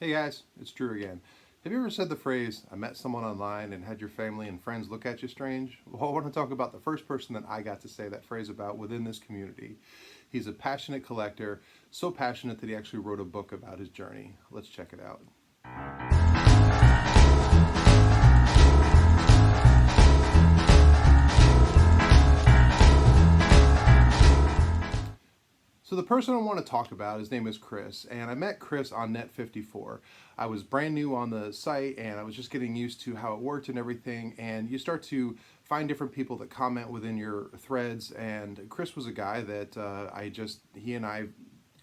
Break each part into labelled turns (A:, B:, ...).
A: Hey guys, it's Drew again. Have you ever said the phrase, I met someone online and had your family and friends look at you strange? Well, I want to talk about the first person that I got to say that phrase about within this community. He's a passionate collector, so passionate that he actually wrote a book about his journey. Let's check it out. So the person I want to talk about, his name is Chris, and I met Chris on Net54. I was brand new on the site, and I was just getting used to how it worked and everything. And you start to find different people that comment within your threads. And Chris was a guy that he and I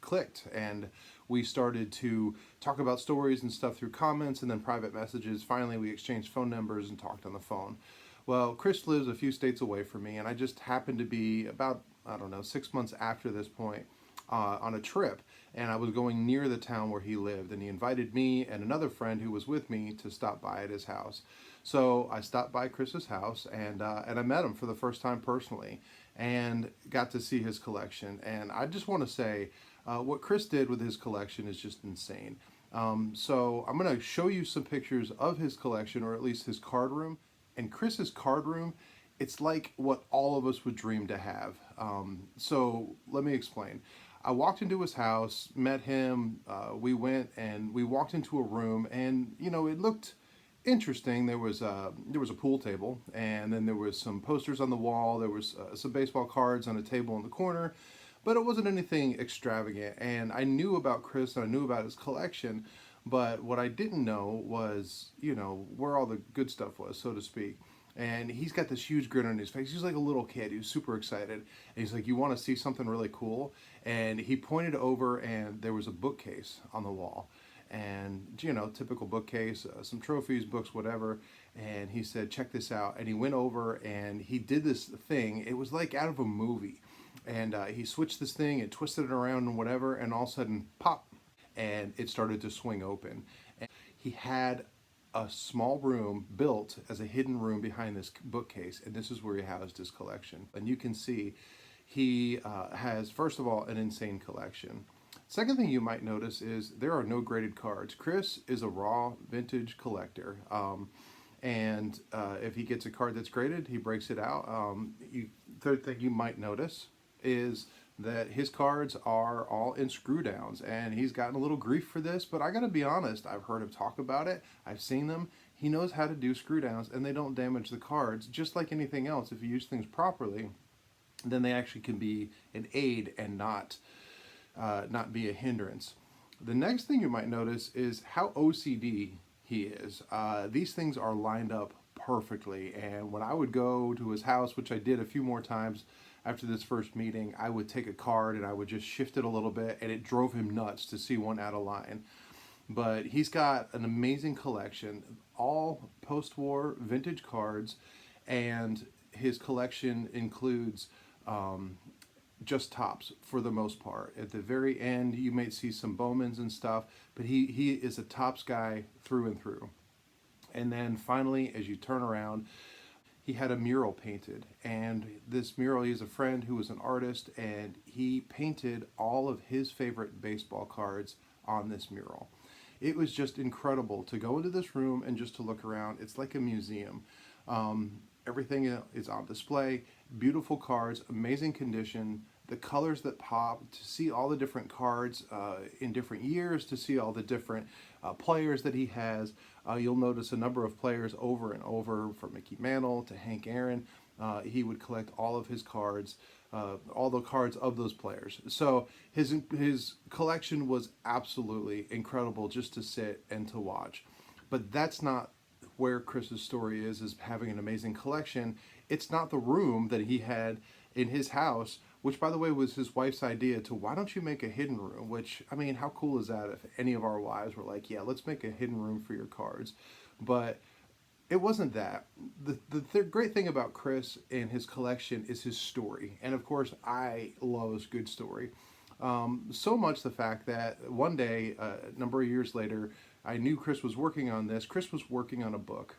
A: clicked, and we started to talk about stories and stuff through comments and then private messages. Finally, we exchanged phone numbers and talked on the phone. Well, Chris lives a few states away from me, and I just happened to be about, I don't know, 6 months after this point on a trip, and I was going near the town where he lived, and he invited me and another friend who was with me to stop by at his house. So I stopped by Chris's house, and I met him for the first time personally, and got to see his collection. And I just want to say, what Chris did with his collection is just insane. So I'm going to show you some pictures of his collection, or at least his card room. And Chris's card room, it's like what all of us would dream to have. So let me explain. I walked into his house, met him. We went and we walked into a room, and it looked interesting. There was a pool table, and then there was some posters on the wall. There was some baseball cards on a table in the corner, but it wasn't anything extravagant. And I knew about Chris and I knew about his collection, but what I didn't know was, where all the good stuff was, so to speak. And he's got this huge grin on his face. He's like a little kid. He was super excited. And he's like, "You want to see something really cool?" And he pointed over, and there was a bookcase on the wall. And, typical bookcase, some trophies, books, whatever. And he said, "Check this out." And he went over and he did this thing. It was like out of a movie. And he switched this thing and twisted it around and whatever. And all of a sudden, pop, and it started to swing open. And he had a small room built as a hidden room behind this bookcase, and this is where he housed his collection. And you can see he has, first of all, an insane collection. Second thing you might notice is there are no graded cards. Chris is a raw vintage collector. And if he gets a card that's graded, he breaks it out. Third thing you might notice is that his cards are all in screw downs, and he's gotten a little grief for this, but I gotta be honest, I've heard him talk about it, I've seen them. He knows how to do screw downs, and they don't damage the cards. Just like anything else, if you use things properly, then they actually can be an aid and not be a hindrance. The next thing you might notice is how OCD he is. These things are lined up perfectly, and when I would go to his house, which I did a few more times after this first meeting, I would take a card and I would just shift it a little bit, and it drove him nuts to see one out of line. But he's got an amazing collection, all post-war vintage cards, and his collection includes just tops for the most part. At the very end, you may see some Bowmans and stuff, but he is a tops guy through and through. And then finally, as you turn around, he had a mural painted. And this mural, he's a friend who was an artist, and he painted all of his favorite baseball cards on this mural. It was just incredible to go into this room and just to look around. It's like a museum. Everything is on display, beautiful cards, amazing condition, the colors that pop, to see all the different cards in different years, to see all the different players that he has. You'll notice a number of players over and over, from Mickey Mantle to Hank Aaron. He would collect all of his cards, all the cards of those players. So his collection was absolutely incredible just to sit and to watch. But that's not where Chris's story is having an amazing collection. It's not the room that he had in his house, which by the way was his wife's idea to, why don't you make a hidden room? Which, I mean, how cool is that if any of our wives were like, yeah, let's make a hidden room for your cards. But it wasn't that. The great thing about Chris and his collection is his story. And of course, I love a good story. So much the fact that one day, a number of years later, I knew Chris was working on this. Chris was working on a book.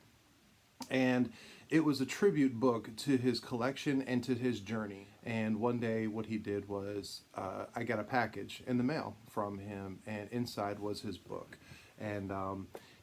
A: And it was a tribute book to his collection and to his journey. And one day, what he did was, I got a package in the mail from him, and inside was his book. And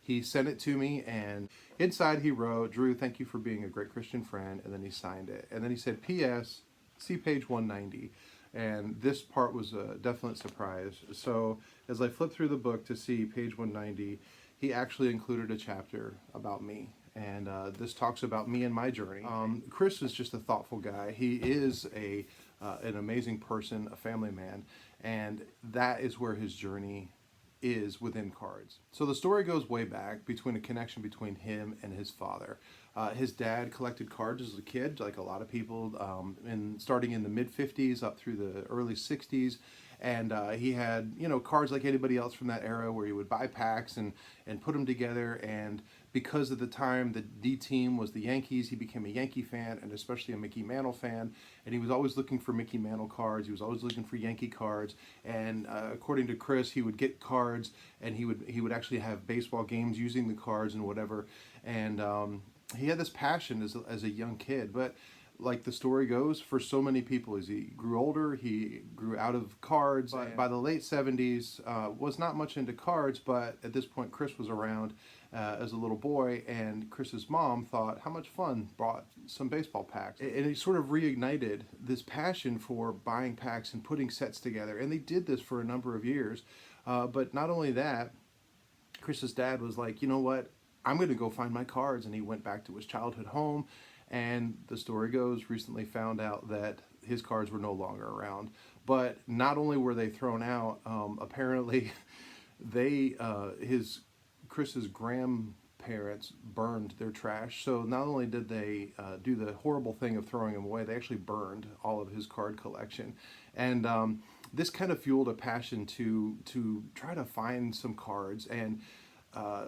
A: he sent it to me, and inside he wrote, "Drew, thank you for being a great Christian friend." And then he signed it. And then he said, "P.S. See page 190." And this part was a definite surprise. So as I flipped through the book to see page 190, he actually included a chapter about me. And this talks about me and my journey. Chris is just a thoughtful guy. He is an amazing person, a family man, and that is where his journey is within cards. So the story goes way back between a connection between him and his father. His dad collected cards as a kid, like a lot of people, starting in the mid 50s up through the early 60s. And he had, cards like anybody else from that era where he would buy packs and put them together. And because at the time the D team was the Yankees, he became a Yankee fan and especially a Mickey Mantle fan. And he was always looking for Mickey Mantle cards. He was always looking for Yankee cards. And according to Chris, he would get cards and he would actually have baseball games using the cards and whatever. And he had this passion as a young kid, but like the story goes, for so many people, as he grew older, he grew out of cards. By the late 70s, was not much into cards, but at this point, Chris was around as a little boy, and Chris's mom thought how much fun, brought some baseball packs. And it sort of reignited this passion for buying packs and putting sets together. And they did this for a number of years. But not only that, Chris's dad was like, you know what? I'm going to go find my cards. And he went back to his childhood home. And the story goes, recently found out that his cards were no longer around. But not only were they thrown out, apparently Chris's grandparents burned their trash. So not only did they do the horrible thing of throwing them away, they actually burned all of his card collection. And this kind of fueled a passion to try to find some cards. And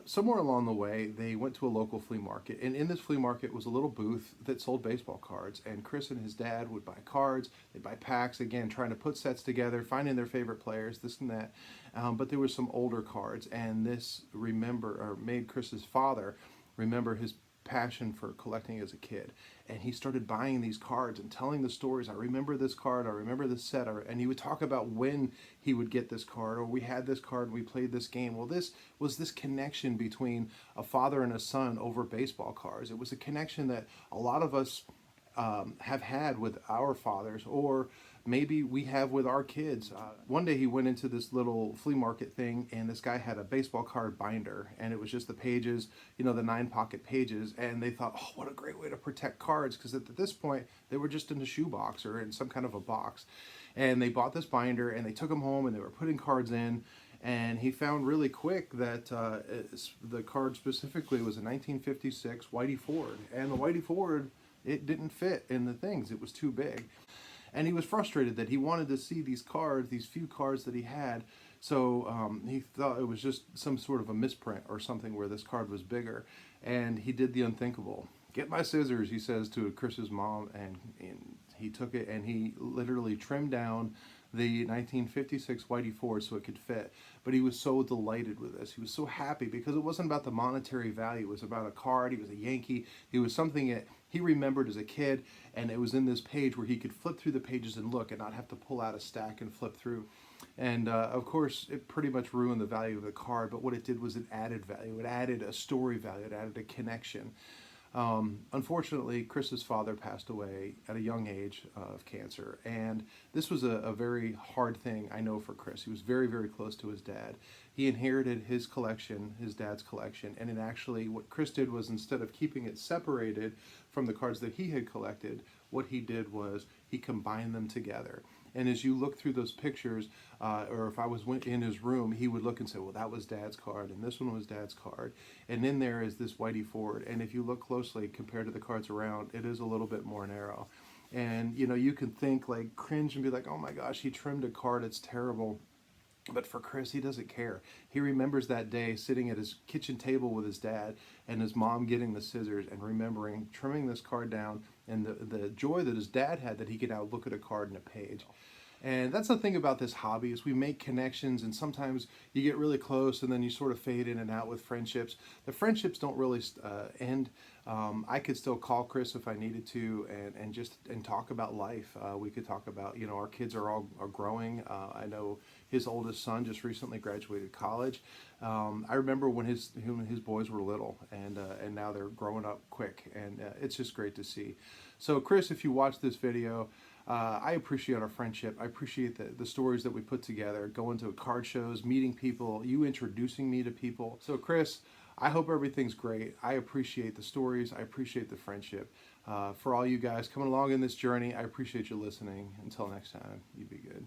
A: somewhere along the way, they went to a local flea market, and in this flea market was a little booth that sold baseball cards. And Chris and his dad would buy cards, they'd buy packs, again trying to put sets together, finding their favorite players, this and that. But there were some older cards, and this made Chris's father remember his passion for collecting as a kid. And he started buying these cards and telling the stories. I remember this card, I remember this set, and he would talk about when he would get this card, or we had this card and we played this game. Well, this was this connection between a father and a son over baseball cards. It was a connection that a lot of us have had with our fathers, or maybe we have with our kids. One day he went into this little flea market thing, and this guy had a baseball card binder, and it was just the pages, the 9-pocket pages. And they thought, oh, what a great way to protect cards, because at this point they were just in a shoebox or in some kind of a box. And they bought this binder and they took them home and they were putting cards in. And he found really quick that the card specifically was a 1956 Whitey Ford, and the Whitey Ford, it didn't fit in the things. It was too big. And he was frustrated that he wanted to see these cards, these few cards that he had. So he thought it was just some sort of a misprint or something where this card was bigger. And he did the unthinkable. "Get my scissors," he says to Chris's mom. And he took it and he literally trimmed down the 1956 Whitey Ford so it could fit. But he was so delighted with this. He was so happy because it wasn't about the monetary value. It was about a card. He was a Yankee. It was something that he remembered as a kid, and it was in this page where he could flip through the pages and look and not have to pull out a stack and flip through. And of course, it pretty much ruined the value of the card, but what it did was it added value. It added a story value. It added a connection. Unfortunately, Chris's father passed away at a young age of cancer, and this was a very hard thing, I know, for Chris. He was very, very close to his dad. He inherited his collection, his dad's collection, and actually what Chris did was, instead of keeping it separated from the cards that he had collected, what he did was he combined them together. And as you look through those pictures, or if I went in his room, he would look and say, well, that was Dad's card, and this one was Dad's card. And in there is this Whitey Ford. And if you look closely compared to the cards around, it is a little bit more narrow. And, you can think, like, cringe and be like, oh my gosh, he trimmed a card, it's terrible. But for Chris, he doesn't care. He remembers that day sitting at his kitchen table with his dad and his mom getting the scissors and remembering trimming this card down, and the joy that his dad had that he could now look at a card and a page. And that's the thing about this hobby is we make connections, and sometimes you get really close and then you sort of fade in and out with friendships. The friendships don't really end. I could still call Chris if I needed to, and just and talk about life. We could talk about, you know, our kids are growing. I know his oldest son just recently graduated college. I remember when his boys were little, and now they're growing up quick, and it's just great to see. So Chris, if you watch this video, I appreciate our friendship. I appreciate the stories that we put together, going to card shows, meeting people, you introducing me to people. So Chris, I hope everything's great. I appreciate the stories. I appreciate the friendship. For all you guys coming along in this journey, I appreciate you listening. Until next time, you be good.